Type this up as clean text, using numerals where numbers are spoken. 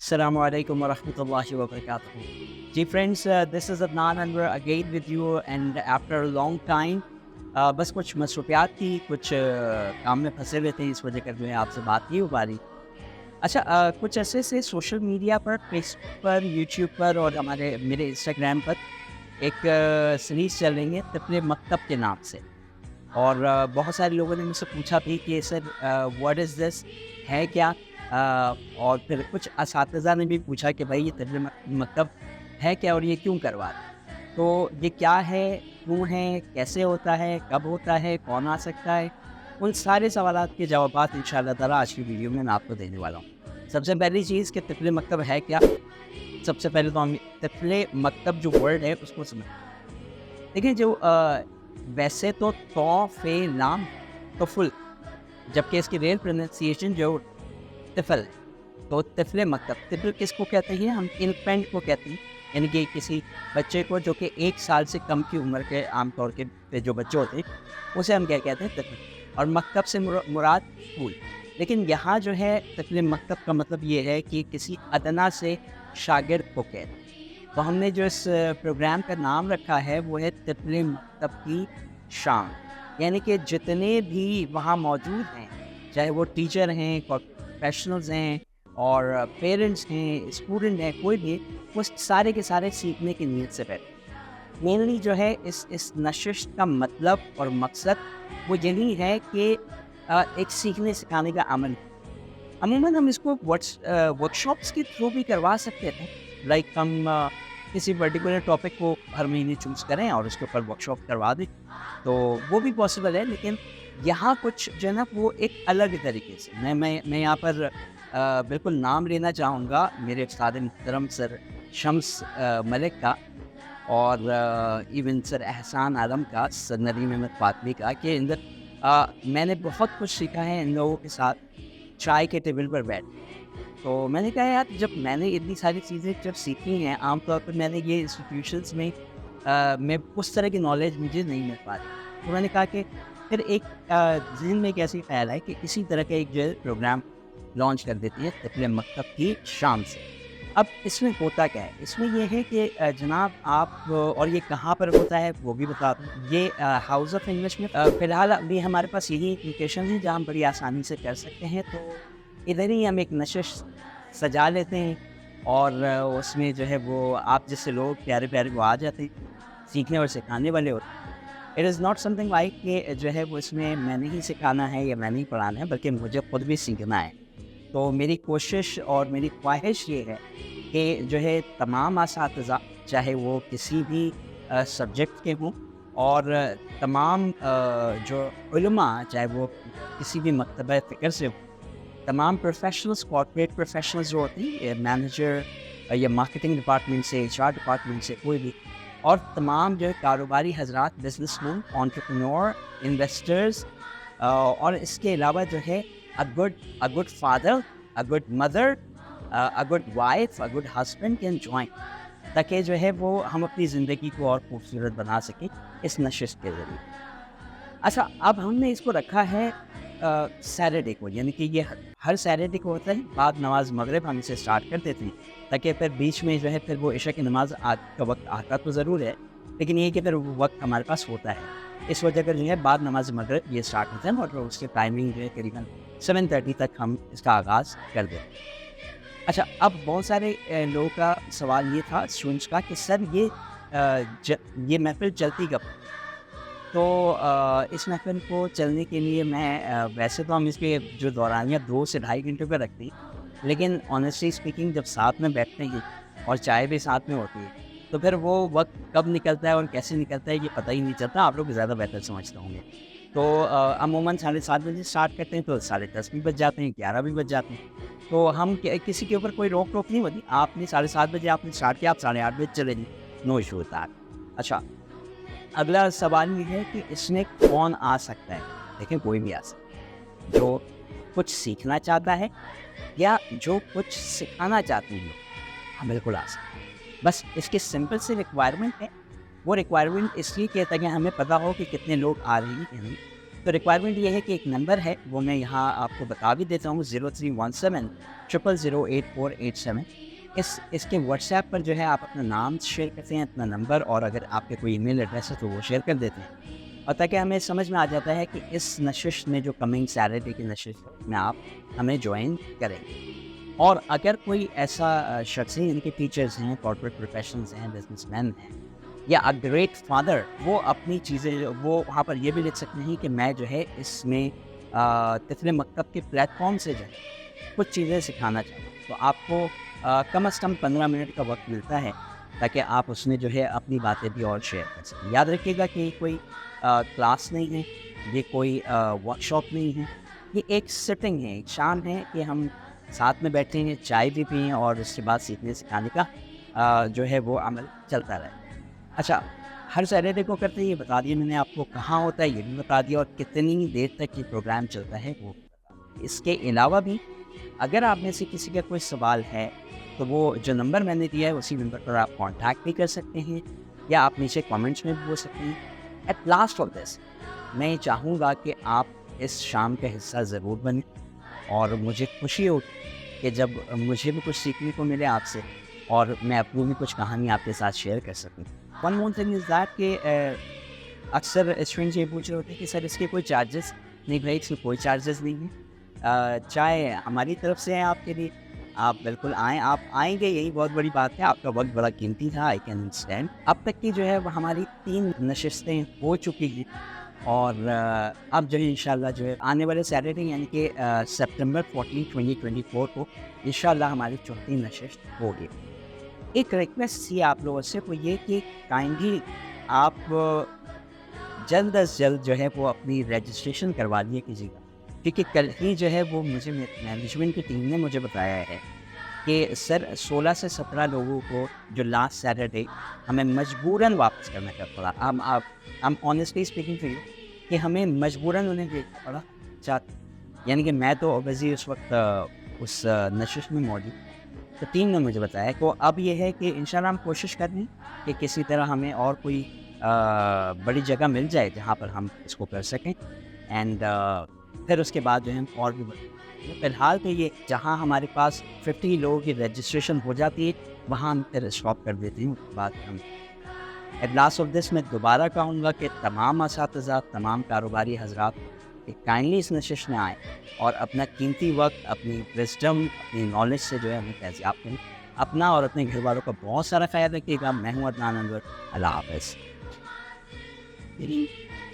Assalamu alaikum wa rahmatullahi wa barakatuh. जी friends, this is Adnan and we're again with you and after a long time. बस कुछ मसरूफियात थी, कुछ काम में फंसे हुए थे, इस वजह कर जो है आपसे बात नहीं हो पा रही। अच्छा, कुछ ऐसे से सोशल मीडिया पर, फेसबुक पर, यूट्यूब पर और मेरे इंस्टाग्राम पर एक सीरीज़ चल रही है तिफले मकतब के नाम से। और बहुत सारे लोगों ने मुझसे पूछा भी कि सर व्हाट इज़ दिस, है क्या? और फिर कुछ असातिज़ा ने भी पूछा कि भाई ये तिफले मकतब है क्या और ये क्यों करवा रहे हैं? तो ये क्या है, क्यों है, कैसे होता है, कब होता है, कौन आ सकता है? उन सारे सवालात के जवाबात इंशाअल्लाह ताला आज की वीडियो में मैं आपको देने वाला हूँ। सबसे पहली चीज़ कि तिफले मकतब है क्या? सबसे पहले तो हम तिफले मकतब जो वर्ड है उसको समझें। देखिए, जो वैसे तो फे लाम तफुल, जबकि इसकी रियल प्रोनाउंसिएशन जो तिफल है। तो तिफले मकतब, तिफल किसको कहते हैं? हम इन्फेंट को कहते हैं, यानी कि किसी बच्चे को जो कि 1 साल से कम की उम्र के आमतौर पे जो बच्चे होते हैं उसे हम क्या कहते हैं? तिफल। और मकतब से मुराद स्कूल। लेकिन यहाँ जो है तिफले मकतब का मतलब ये है कि किसी अदना से शागिर्द को कहते हैं। तो हमने जो इस प्रोग्राम का नाम रखा है वो है तिफले मकतब की शान, यानी कि जितने भी वहाँ मौजूद हैं, चाहे वो टीचर हैं, प्रोफेशनल्स हैं और पेरेंट्स हैं, स्टूडेंट हैं, कोई भी, वो सारे के सारे सीखने की नीयत से बैठे। मेनली जो है इस नशिश का मतलब और मकसद वो यही है कि एक सीखने सिखाने का अमल। अमूमन हम इसको वर्कशॉप्स के थ्रू भी करवा सकते थे। लाइक हम किसी पर्टिकुलर टॉपिक को हर महीने चूज़ करें और उसके ऊपर वर्कशॉप करवा दें, तो वो भी पॉसिबल है। लेकिन यहाँ कुछ जो है ना वो एक अलग तरीके से मैं यहाँ पर बिल्कुल नाम लेना चाहूँगा मेरे उस्ताद मुहतरम सर शम्स मलिक का और इवन सर एहसान आलम का, सर नदीम अहमद फातमी का, कि मैंने बहुत कुछ सीखा है इन लोगों के साथ चाय के टेबल पर बैठ। तो मैंने कहा यार, जब मैंने इतनी सारी चीज़ें जब सीखी हैं, आमतौर पर मैंने ये इंस्टीट्यूशंस में उस तरह की नॉलेज मुझे नहीं मिल पा रही। तो मैंने कहा कि फिर एक ज़हन में एक ऐसी ख्याल है कि इसी तरह का एक जो है प्रोग्राम लॉन्च कर देती है तिफले मकतब की शाम से। अब इसमें होता क्या है? इसमें ये है कि जनाब आप और ये कहाँ पर होता है वो भी बता दूँ। ये हाउस ऑफ इंग्लिश में फ़िलहाल अभी हमारे पास यही एप्लीकेशन है जहाँ हम बड़ी आसानी से कर सकते हैं। तो इधर ही हम एक नशिश सजा लेते हैं और उसमें जो है वो आप जैसे लोग प्यारे प्यारे वो आ जाते हैं, सीखने और सिखाने वाले होते हैं। It is not something like कि जो है वो इसमें मैंने ही सिखाना है या मैंने ही पढ़ाना है, बल्कि मुझे ख़ुद भी सीखना है। तो मेरी कोशिश और मेरी ख्वाहिश ये है कि जो है तमाम असातिज़ा, चाहे वो किसी भी सब्जेक्ट के हों, और तमाम जो उलमा, चाहे वो किसी भी मकतबा फ़िक्र से हों, तमाम प्रोफेशनल्स, कॉर्पोरेट प्रोफेशनल्स जो होते हैं, मैनेजर या मार्केटिंग डिपार्टमेंट से, एचआर डिपार्टमेंट से, कोई भी, और तमाम जो है कारोबारी हजरात, बिजनेसमैन, एंटरप्रेन्योर, इन्वेस्टर्स, और इसके अलावा जो है a good father, a good mother, a good wife, a good husband can join, ताकि जो है वो हम अपनी ज़िंदगी को और खूबसूरत बना सकें इस नशिश के ज़रिए। अच्छा, अब हमने इसको रखा है सैटरडे को, यानी कि ये हर सैटरडे को होता है। बाद नमाज मगरिब हम इसे स्टार्ट कर देते हैं, ताकि फिर बीच में जो है फिर वो इशा की नमाज का वक्त आता तो ज़रूर है, लेकिन ये कि फिर वो वक्त हमारे पास होता है। इस वजह कर जो है बाद नमाज मगरिब ये स्टार्ट होता है और उसके टाइमिंग जो है करीबन 7:30 तक हम इसका आगाज़ कर देते हैं। अच्छा, अब बहुत सारे लोगों का सवाल ये था, स्टूडेंट्स का, कि सर ये महफ़िल चलती कब? तो इस महफ़िल को चलने के लिए वैसे तो हम इसके जो दौरानिया 2 से ढाई घंटे पर रखते हैं, लेकिन ऑनेस्टली स्पीकिंग जब साथ में बैठते हैं और चाय भी साथ में होती है, तो फिर वो वक्त कब निकलता है और कैसे निकलता है ये पता ही नहीं चलता। आप लोग ज़्यादा बेहतर समझते होंगे। तो अमूमन 7:30 बजे स्टार्ट करते हैं, तो 10:30 भी बज जाते हैं, 11 भी बज जाते हैं। तो हम किसी के ऊपर कोई रोक टोक नहीं होती। आपने 7:30 बजे आपने स्टार्ट किया, आप 8:30 बजे चले जाइए, नो इशू होता है। अच्छा, अगला सवाल ये है कि इसमें कौन आ सकता है? देखें, कोई भी आ सकता है जो कुछ सीखना चाहता है या जो कुछ सिखाना चाहते हैं लोग, हाँ बिल्कुल आ सकते हैं। बस इसकी सिंपल सी रिक्वायरमेंट है। वो रिक्वायरमेंट इसलिए कहता है कि हमें पता हो कि कितने लोग आ रहे हैं कि नहीं। تو ریکوائرمنٹ یہ ہے کہ ایک نمبر ہے وہ میں یہاں آپ کو بتا بھی دیتا ہوں 0317000848 اس کے واٹس ایپ پر جو ہے آپ اپنا نام شیئر کرتے ہیں, اپنا نمبر, اور اگر آپ کے کوئی ای میل ایڈریس ہے تو وہ شیئر کر دیتے ہیں, اور تاکہ ہمیں سمجھ میں آ جاتا ہے کہ اس نشست میں جو کمنگ سیٹرڈے کی نشست میں آپ ہمیں جوائن کریں گے. اور اگر کوئی ایسا شخص ہے, ان کے ٹیچرز ہیں, کارپوریٹ پروفیشنلز ہیں, بزنس مین ہیں, یا اے گریٹ فادر, وہ اپنی چیزیں وہ وہاں پر یہ بھی لکھ سکتے ہیں کہ میں جو ہے اس میں طفل مکتب کے پلیٹ فارم سے جو ہے کچھ چیزیں سکھانا چاہتا ہوں. تو آپ کو کم از کم 15 منٹ کا وقت ملتا ہے تاکہ آپ اس میں جو ہے اپنی باتیں بھی اور شیئر کر سکیں. یاد رکھیے گا کہ یہ کوئی کلاس نہیں ہے, یہ کوئی ورک شاپ نہیں ہے, یہ ایک سٹنگ ہے, ایک شام ہے کہ ہم ساتھ میں بیٹھے ہیں, چائے بھی پئیں, اور اس کے بعد سیکھنے سکھانے کا جو ہے وہ عمل چلتا رہے. اچھا, ہر سیٹرڈے کو کرتے ہیں, یہ بتا دیا میں نے آپ کو, کہاں ہوتا ہے یہ بھی بتا دیا, اور کتنی دیر تک یہ پروگرام چلتا ہے وہ. اس کے علاوہ بھی اگر آپ میں سے کسی کا کوئی سوال ہے تو وہ جو نمبر میں نے دیا ہے اسی نمبر پر آپ کانٹیکٹ بھی کر سکتے ہیں, یا آپ نیچے کامنٹس میں بھی بول سکتے ہیں. ایٹ لاسٹ آف دس میں چاہوں گا کہ آپ اس شام کا حصہ ضرور بنیں, اور مجھے خوشی ہو کہ جب مجھے بھی کچھ سیکھنے کو ملے آپ سے, اور میں اپنی بھی کچھ کہانی آپ کے ساتھ شیئر کر سکوں. One more thing is that کہ اکثر اسٹوڈنٹس یہ پوچھ رہے ہوتے ہیں کہ سر اس کے کوئی چارجز نہیں. بھائی اس کے کوئی چارجز نہیں ہیں, چاہے ہماری طرف سے ہیں آپ کے لیے, آپ بالکل آئیں, آپ آئیں گے یہی بہت بڑی بات ہے. آپ کا وقت بڑا قیمتی تھا, آئی کین انڈرسٹینڈ. اب تک کی جو ہے وہ ہماری 3 نشستیں ہو چکی ہیں, اور اب جو ہے انشاءاللہ جو ہے آنے والے سیٹرڈے یعنی کہ سپٹمبر 14, 2024 کو انشاءاللہ ہماری 4تھی نشست ہوگی. ایک ریکویسٹ تھی آپ لوگوں سے, وہ یہ کہ کائنڈلی آپ جلد از جلد جو ہے وہ اپنی رجسٹریشن کروا لیے کیجیے گا, کیونکہ کل ہی جو ہے وہ مجھے مینجمنٹ کی ٹیم نے مجھے بتایا ہے کہ سر 16 سے 17 لوگوں کو جو لاسٹ سیٹرڈے ہمیں مجبوراً واپس کرنا پڑا. ہم آنیسٹلی اسپیکنگ ٹو یو کہ ہمیں مجبوراً انہیں بھیجنا پڑا. یعنی کہ میں تو اوبیسلی اس وقت اس نشست میں موجود, تو ٹیم نے مجھے بتایا کہ اب یہ ہے کہ انشاءاللہ ہم کوشش کر رہے ہیں کہ کسی طرح ہمیں اور کوئی بڑی جگہ مل جائے جہاں پر ہم اس کو کر سکیں, اینڈ پھر اس کے بعد جو ہے ہم اور بھی بڑھیں. فی الحال تو یہ جہاں ہمارے پاس 50 لوگوں کی رجسٹریشن ہو جاتی ہے وہاں ہم پھر اسٹاپ کر دیتے ہیں. بات ہم ایٹ لاسٹ آف دس میں دوبارہ کہوں گا کہ تمام اساتذہ, تمام کاروباری حضرات کہ کائنڈلی اس نشست میں آئیں اور اپنا قیمتی وقت, اپنی وزڈم, اپنی نالج سے جو ہے ہمیں فیضیاب کریں. اپنا اور اپنے گھر والوں کا بہت سارا خیال رکھیے گا. میں ہوں عدنان انور. اللہ حافظ.